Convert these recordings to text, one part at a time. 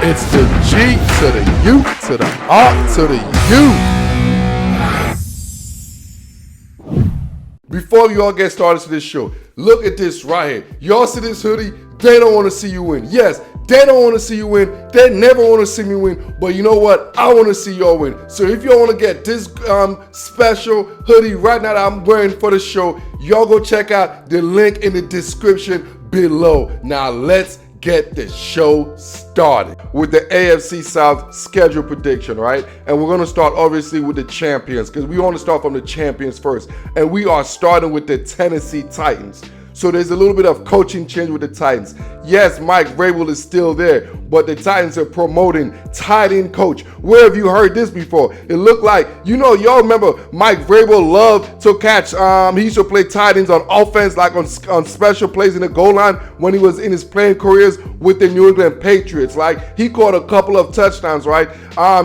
It's the G to the U to the R to the U. Before you all get started to this show, look at this right here. Y'all see this hoodie? They don't want to see you win. Yes, they don't want to see you win. They never want to see me win. But you know what? I want to see y'all win. So if y'all want to get this special hoodie right now that I'm wearing for the show, y'all go check out the link in the description below. Now let's get the show started with the AFC South schedule prediction, right? And we're going to start obviously with the champions because we want to start from the champions first. And we are starting with the Tennessee Titans. So there's a little bit of coaching change with the Titans. Yes, Mike Vrabel is still there, but the Titans are promoting tight end coach. Where have you heard this before? It looked like, y'all remember Mike Vrabel loved to catch, he used to play tight ends on offense, like on special plays in the goal line when he was in his playing careers with the New England Patriots. Like, he caught a couple of touchdowns, right?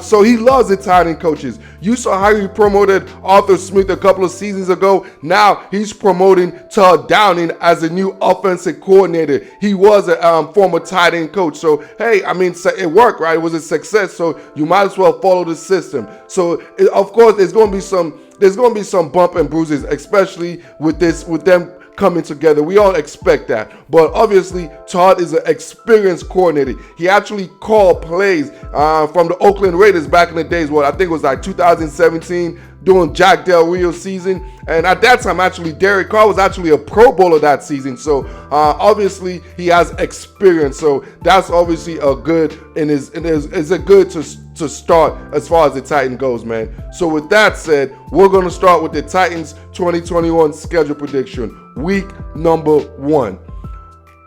So he loves the tight end coaches. You saw how he promoted Arthur Smith a couple of seasons ago. Now he's promoting Todd Downing as a new offensive coordinator. He was a former tight end coach. So, hey, I mean, it worked, right? It was a success. So you might as well follow the system. So, of course, there's going to be some bump and bruises, especially with them coming together. We all expect that. But obviously, Todd is an experienced coordinator. He actually called plays from the Oakland Raiders back in the days. I think it was like 2017 during Jack Del Rio's season. And at that time, actually, Derrick was actually a Pro Bowler that season. So obviously, he has experience. So that's obviously a good and is a good to start as far as the Titans goes, man. So with that said, we're going to start with the Titans 2021 schedule prediction. Week number 1,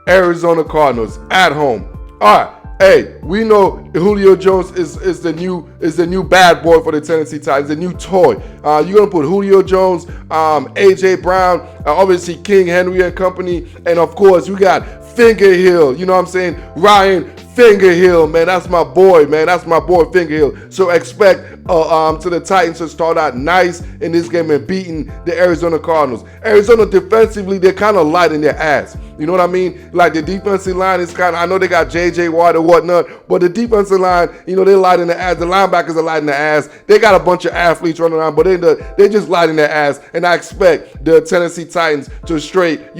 Arizona Cardinals at home. All right. Hey, we know Julio Jones is the new bad boy for the Tennessee Titans, the new toy. You're gonna put Julio Jones, AJ Brown, obviously King Henry and company, and of course you got Fingerhill. You know what I'm saying? Ryan Fingerhill, man, that's my boy, Fingerhill. So expect to the Titans to start out nice in this game and beating the Arizona Cardinals. Arizona defensively, they're kind of light in their ass. You know what I mean? Like the defensive line is kind of, I know they got J.J. Watt or whatnot, but the defensive line, they're light in the ass. The linebackers are light in the ass. They got a bunch of athletes running around, but they're just light in their ass. And I expect the Tennessee Titans to straight,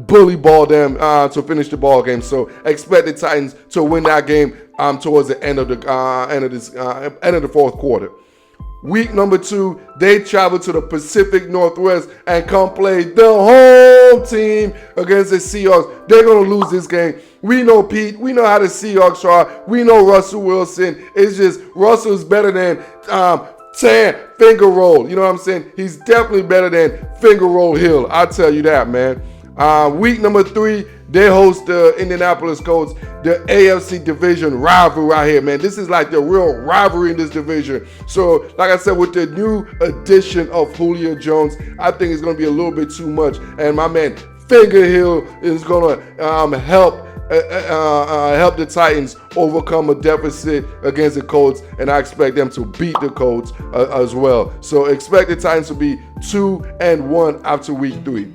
bully ball them to finish the ball game. So expect the Titans to win that game towards the end of the fourth quarter. Week number 2, they travel to the Pacific Northwest and come play the home team against the Seahawks. They're going to lose this game. We know Pete. We know how the Seahawks are. We know Russell Wilson. It's just Russell's better than Finger Roll. You know what I'm saying? He's definitely better than Finger Roll Hill. I'll tell you that, man. Week number 3, they host the Indianapolis Colts, the AFC division rival right here, man. This is like the real rivalry in this division. So, like I said, with the new addition of Julio Jones, I think it's going to be a little bit too much. And my man Fingerhill is going to help the Titans overcome a deficit against the Colts, and I expect them to beat the Colts as well. So expect the Titans to be 2-1 after week 3.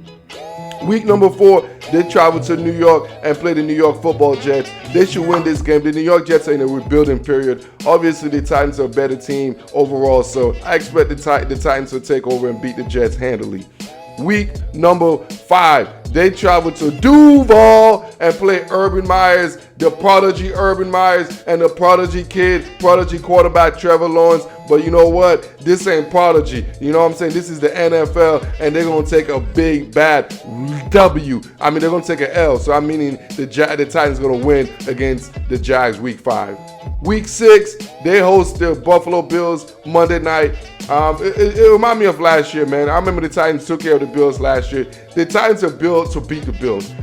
Week number 4, they travel to New York and play the New York Football Jets. They should win this game. The New York Jets are in a rebuilding period. Obviously, the Titans are a better team overall, so I expect the Titans to take over and beat the Jets handily. Week number 5, they travel to Duval and play Urban Myers, the prodigy Urban Myers, and the prodigy quarterback Trevor Lawrence. But you know what? This ain't prodigy. You know what I'm saying? This is the NFL, and they're going to take a big, bad W. I mean, they're going to take an L. So I'm meaning the Titans going to win against the Jags week 5. Week 6, they host the Buffalo Bills Monday night. It reminded me of last year, man. I remember the Titans took care of the Bills last year. The Titans are built to beat the Bills.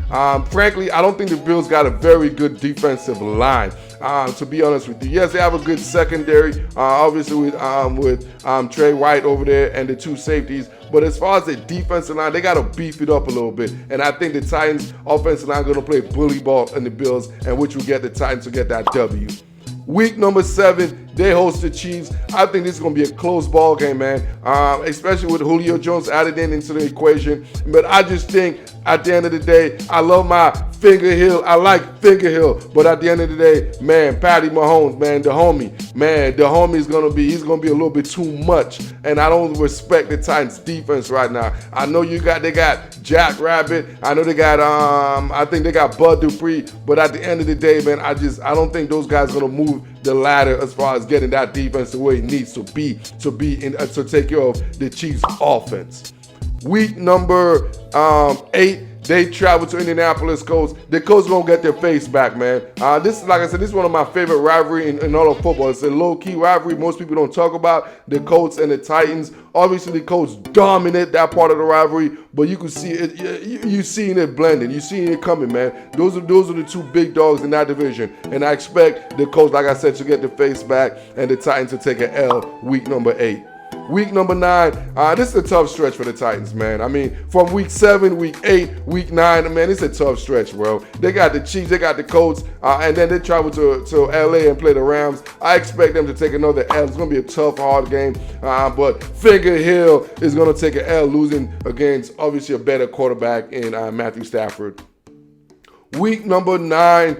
Frankly, I don't think the Bills got a very good defensive line, to be honest with you. Yes, they have a good secondary, obviously with Trey White over there and the 2 safeties. But as far as the defensive line, they got to beef it up a little bit. And I think the Titans offensive line going to play bully ball in the Bills, and which will get the Titans to get that W. Week number 7, They host the Chiefs. I think this is going to be a close ball game, man, especially with Julio Jones added into the equation. But I just think at the end of the day, I love my Finger Hill. I like Finger Hill. But at the end of the day, man, Patty Mahomes, man, the homie is going to be, he's going to be a little bit too much. And I don't respect the Titans defense right now. I know they got Jack Rabbit. I know they got, I think they got Bud Dupree. But at the end of the day, man, I don't think those guys are going to move the ladder as far as getting that defense the way it needs to be to take care of the Chiefs offense. Week number 8, they travel to Indianapolis Colts. The Colts gonna get their face back, man. This is, like I said, this is one of my favorite rivalry in all of football. It's a low-key rivalry most people don't talk about, the Colts and the Titans. Obviously, the Colts dominate that part of the rivalry, but you can see it. You seeing it blending. You seeing it coming, man. Those are the two big dogs in that division, and I expect the Colts, like I said, to get the face back, and the Titans to take an L week number 8. Week number 9, this is a tough stretch for the Titans, man. I mean, from week 7, week 8, week 9, man, it's a tough stretch, bro. They got the Chiefs, they got the Colts, and then they travel to LA and play the Rams. I expect them to take another L. It's going to be a tough, hard game, but Finger Hill is going to take an L, losing against, obviously, a better quarterback in Matthew Stafford. Week number 9,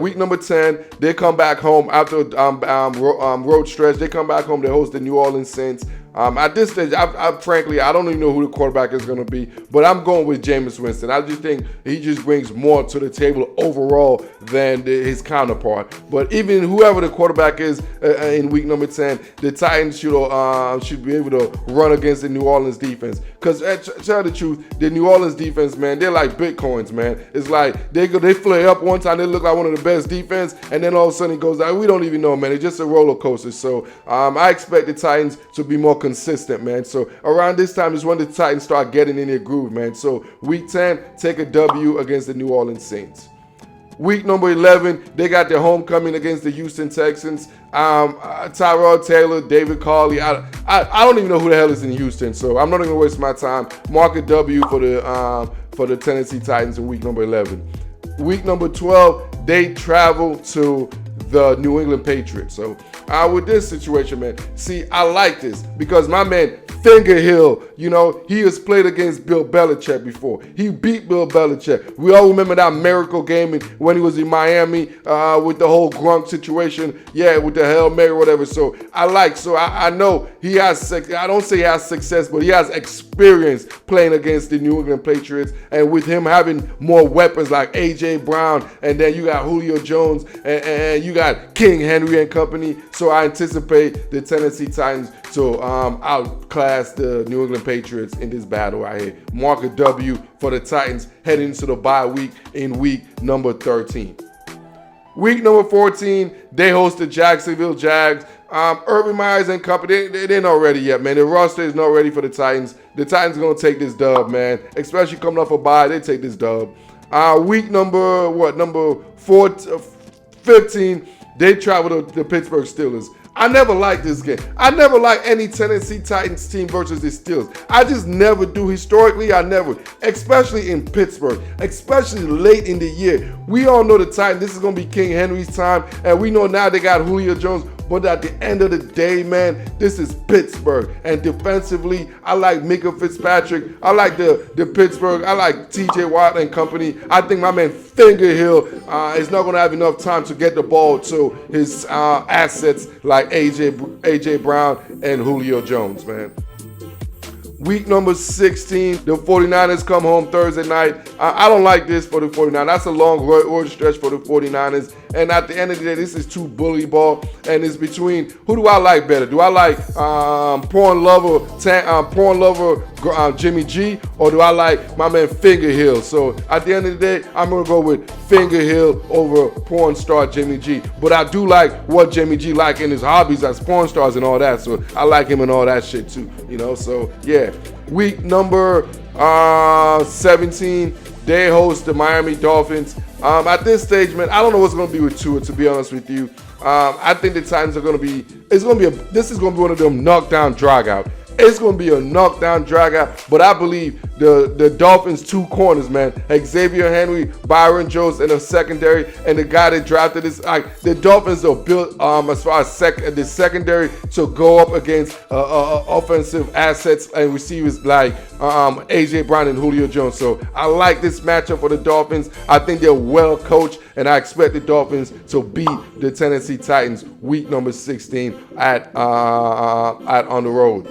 week number 10, they come back home after road stretch. They come back home, they host the New Orleans Saints. At this stage, frankly, I don't even know who the quarterback is going to be, but I'm going with Jameis Winston. I just think he just brings more to the table overall than his counterpart. But even whoever the quarterback is in week number 10, the Titans should be able to run against the New Orleans defense. Because, to tell the truth, the New Orleans defense, man, they're like Bitcoins, man. It's like they flare up one time, they look like one of the best defense, and then all of a sudden it goes out. We don't even know, man. It's just a roller coaster. So I expect the Titans to be more consistent, man. So around this time is when the Titans start getting in their groove, man. So week 10, take a W against the New Orleans Saints. Week number 11, they got their homecoming against the Houston Texans. Tyrod Taylor, David Carley. I don't even know who the hell is in Houston, so I'm not going to waste my time. Mark a W for the Tennessee Titans in week number 11. Week number 12, they travel to the New England Patriots. So with this situation, man, see, I like this because my man Finger Hill, he has played against Bill Belichick before. He beat Bill Belichick. We all remember that miracle game when he was in Miami with the whole Gronk situation. Yeah, with the Hail Mary or whatever. So I know he has, I don't say he has success, but he has experience playing against the New England Patriots. And with him having more weapons like A.J. Brown, and then you got Julio Jones, and you got King Henry and company. So I anticipate the Tennessee Titans to outclass the New England Patriots in this battle right here. Mark a W for the Titans heading into the bye week in week number 13. Week number 14, they host the Jacksonville Jags. Urban Meyers and company, they're not ready yet, man. The roster is not ready for the Titans. The Titans are going to take this dub, man. Especially coming off a bye, they take this dub. Week number 15, they travel to the Pittsburgh Steelers. I never liked this game. I never liked any Tennessee Titans team versus the Steelers. I just never do. Historically, I never. Especially in Pittsburgh. Especially late in the year. We all know the Titans. This is going to be King Henry's time. And we know now they got Julio Jones. But at the end of the day, man, this is Pittsburgh. And defensively, I like Micah Fitzpatrick. I like the Pittsburgh. I like TJ Watt and company. I think my man Finger Hill is not going to have enough time to get the ball to his assets like AJ Brown and Julio Jones, man. Week number 16, the 49ers come home Thursday night. I don't like this for the 49ers. That's a long road stretch for the 49ers. And at the end of the day, this is too bully ball. And it's between, who do I like better? Do I like porn lover Jimmy G, or do I like my man Finger Hill? So at the end of the day, I'm going to go with Finger Hill over porn star Jimmy G. But I do like what Jimmy G like in his hobbies as porn stars and all that. So I like him and all that shit too, So yeah. Week number 17, they host the Miami Dolphins. At this stage, man, I don't know what's going to be with Tua, to be honest with you. I think the Titans are going to be, this is going to be one of them knockdown drag out. It's going to be a knockdown, drag out, but I believe the Dolphins' two corners, man, Xavier Henry, Byron Jones, and the secondary, and the guy that drafted this, like, the Dolphins are built as far as the secondary to go up against offensive assets and receivers like A.J. Brown and Julio Jones. So I like this matchup for the Dolphins. I think they're well coached, and I expect the Dolphins to beat the Tennessee Titans week number 16 at on the road.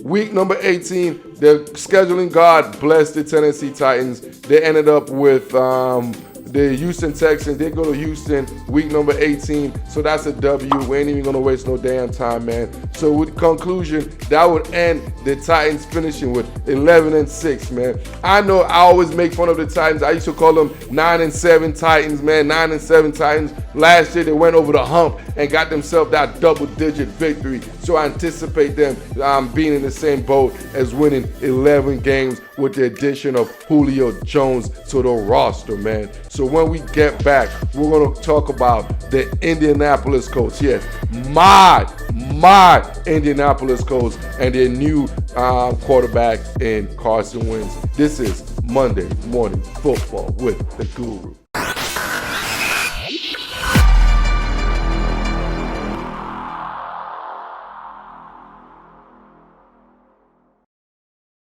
Week number 18, the scheduling god blessed the Tennessee Titans. They ended up with the Houston Texans. They go to Houston week number 18, so that's a W. We ain't even gonna waste no damn time, man. So with conclusion, that would end the Titans finishing with 11-6, man. I know I always make fun of the Titans. I used to call them 9-7 Titans, man. 9-7 Titans. Last year they went over the hump and got themselves that double-digit victory. So I anticipate them being in the same boat as winning 11 games with the addition of Julio Jones to the roster, man. So when we get back, we're going to talk about the Indianapolis Colts. Yes, my Indianapolis Colts and their new quarterback in Carson Wentz. This is Monday Morning Football with the Guru.